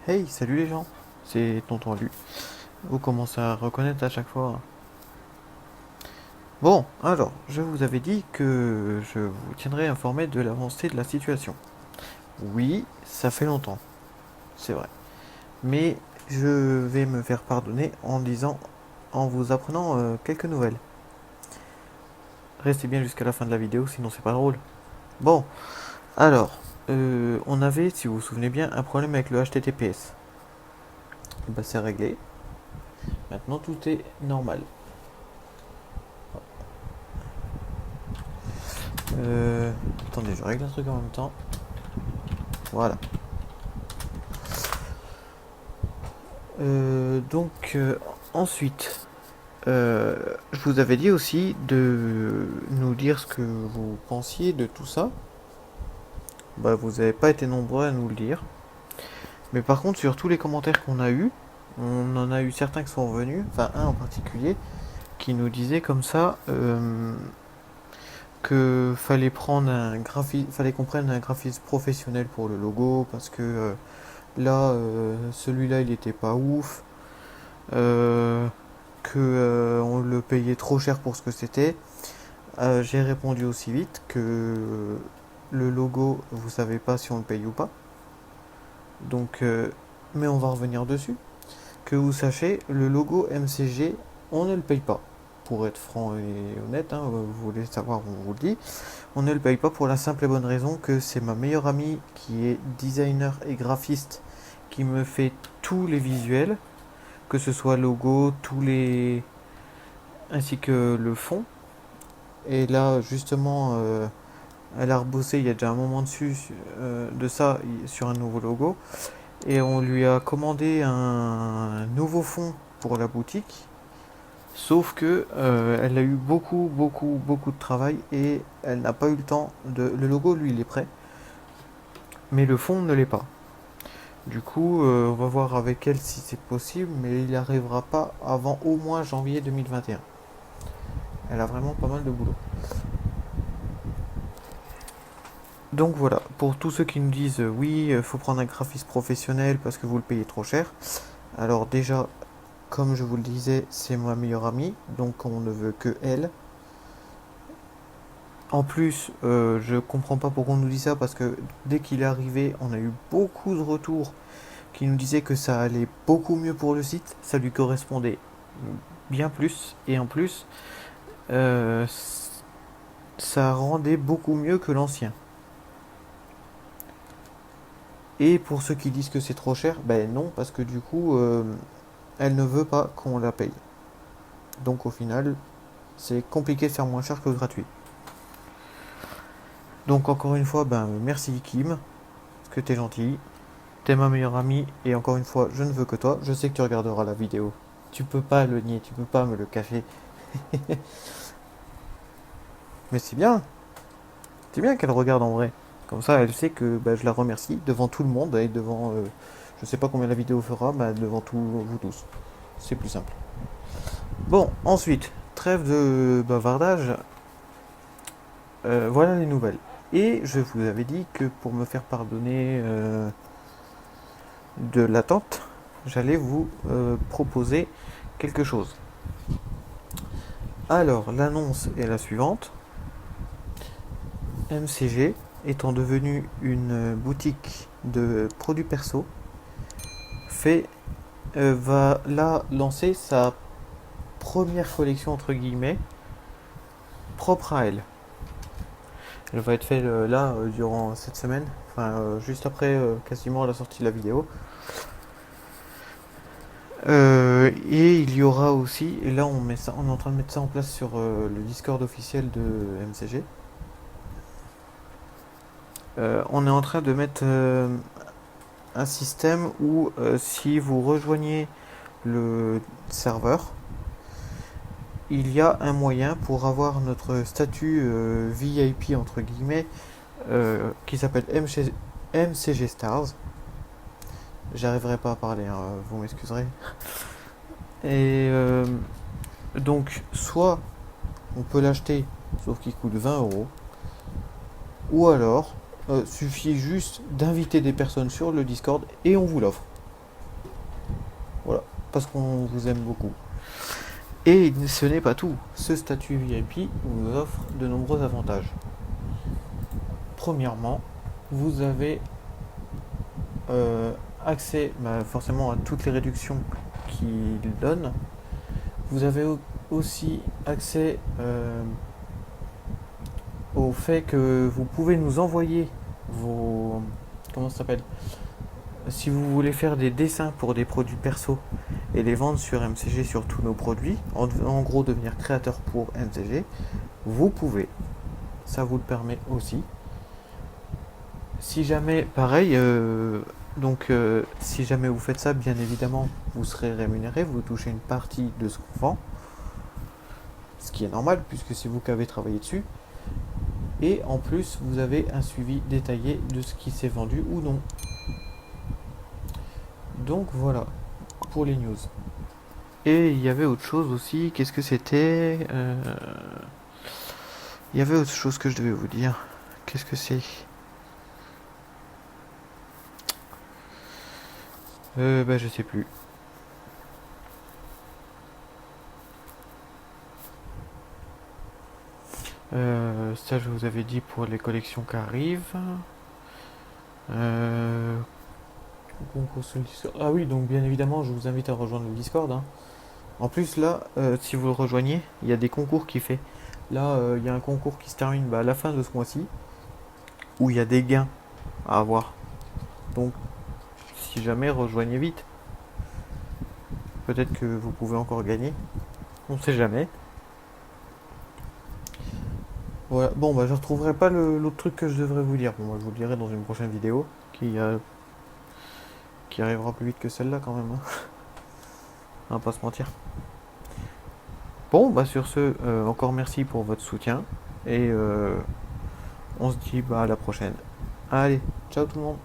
Hey, salut les gens, c'est Tonton Lu. Vous commencez à reconnaître à chaque fois. Bon, alors, je vous avais dit que je vous tiendrai informé de l'avancée de la situation. Oui, ça fait longtemps, c'est vrai. Mais je vais me faire pardonner en vous apprenant quelques nouvelles. Restez bien jusqu'à la fin de la vidéo, sinon c'est pas drôle. Bon, alors, on avait, si vous vous souvenez bien, un problème avec le HTTPS. Bah, c'est réglé. Maintenant, tout est normal. Attendez, je règle un truc en même temps. Voilà. Ensuite, je vous avais dit aussi de nous dire ce que vous pensiez de tout ça. Bah, vous n'avez pas été nombreux à nous le dire. Mais par contre, sur tous les commentaires qu'on a eus, on en a eu certains qui sont revenus, enfin un en particulier, qui nous disait comme ça que fallait qu'on prenne un graphiste professionnel pour le logo parce que là, celui-là, il était pas ouf. Que on le payait trop cher pour ce que c'était. J'ai répondu aussi vite que le logo, vous savez pas si on le paye ou pas. Donc, mais on va revenir dessus. Que vous sachiez, le logo MCG, on ne le paye pas. Pour être franc et honnête, hein, vous voulez savoir, on vous le dit. On ne le paye pas pour la simple et bonne raison que c'est ma meilleure amie qui est designer et graphiste qui me fait tous les visuels, que ce soit logo, ainsi que le fond. Et là, justement, elle a rebossé il y a déjà un moment dessus de ça sur un nouveau logo. Et on lui a commandé un nouveau fond pour la boutique. Sauf que elle a eu beaucoup de travail et elle n'a pas eu le temps de. Le logo, lui, il est prêt, mais le fond ne l'est pas. Du coup, on va voir avec elle si c'est possible, mais il n'arrivera pas avant au moins janvier 2021. Elle a vraiment pas mal de boulot. Donc voilà, pour tous ceux qui nous disent oui, il faut prendre un graphiste professionnel parce que vous le payez trop cher. Alors déjà, comme je vous le disais, c'est ma meilleure amie, donc on ne veut que elle. En plus, je comprends pas pourquoi on nous dit ça parce que dès qu'il est arrivé, on a eu beaucoup de retours qui nous disaient que ça allait beaucoup mieux pour le site, ça lui correspondait bien plus, et en plus, euh, ça rendait beaucoup mieux que l'ancien. Et pour ceux qui disent que c'est trop cher, ben non, parce que du coup, elle ne veut pas qu'on la paye. Donc au final, c'est compliqué de faire moins cher que gratuit. Donc encore une fois, ben merci Kim, parce que t'es gentil, t'es ma meilleure amie, et encore une fois, je ne veux que toi. Je sais que tu regarderas la vidéo. Tu peux pas le nier, tu peux pas me le cacher. Mais c'est bien qu'elle regarde en vrai. Comme ça, elle sait que ben, je la remercie devant tout le monde et devant, je sais pas combien la vidéo fera, mais devant tout, vous tous. C'est plus simple. Bon, ensuite, trêve de bavardage, voilà les nouvelles. Et je vous avais dit que pour me faire pardonner de l'attente, j'allais vous proposer quelque chose. Alors, l'annonce est la suivante. MCG, étant devenu une boutique de produits perso, va là lancer sa première collection entre guillemets propre à elle. Elle va être faite là durant cette semaine, enfin juste après quasiment la sortie de la vidéo. Et il y aura aussi, et là on est en train de mettre ça en place sur le Discord officiel de MCG. On est en train de mettre un système où si vous rejoignez le serveur, il y a un moyen pour avoir notre statut VIP entre guillemets qui s'appelle MCG Stars. J'arriverai pas à parler, hein, vous m'excuserez. Et donc, soit on peut l'acheter, sauf qu'il coûte 20 €, ou alors suffit juste d'inviter des personnes sur le Discord et on vous l'offre. parce qu'on vous aime beaucoup. Et ce n'est pas tout. Ce statut VIP vous offre de nombreux avantages. Premièrement, vous avez accès forcément à toutes les réductions qu'il donne. Vous avez aussi accès au fait que vous pouvez nous envoyer vos... Comment ça s'appelle? Si vous voulez faire des dessins pour des produits perso et les vendre sur MCG sur tous nos produits, en gros devenir créateur pour MCG, vous pouvez. Ça vous le permet aussi. Si jamais, pareil, si jamais vous faites ça, bien évidemment, vous serez rémunéré, vous touchez une partie de ce qu'on vend, ce qui est normal puisque c'est vous qui avez travaillé dessus. Et en plus, vous avez un suivi détaillé de ce qui s'est vendu ou non. Donc voilà, pour les news. Et il y avait autre chose aussi, qu'est-ce que c'était Il y avait autre chose que je devais vous dire. Qu'est-ce que c'est Je sais plus. Ça je vous avais dit pour les collections qui arrivent. Ah oui, donc bien évidemment, je vous invite à rejoindre le Discord, hein. En plus, là, si vous le rejoignez, il y a des concours qui fait. Là, il y a un concours qui se termine à la fin de ce mois-ci, où il y a des gains à avoir. Donc, si jamais, rejoignez vite. Peut-être que vous pouvez encore gagner. On ne sait jamais. Voilà. Bon, je retrouverai pas l'autre truc que je devrais vous dire. Bon, je vous le dirai dans une prochaine vidéo qui arrivera plus vite que celle-là quand même, hein. On va pas se mentir. Bon, sur ce, encore merci pour votre soutien. Et on se dit à la prochaine. Allez, ciao tout le monde.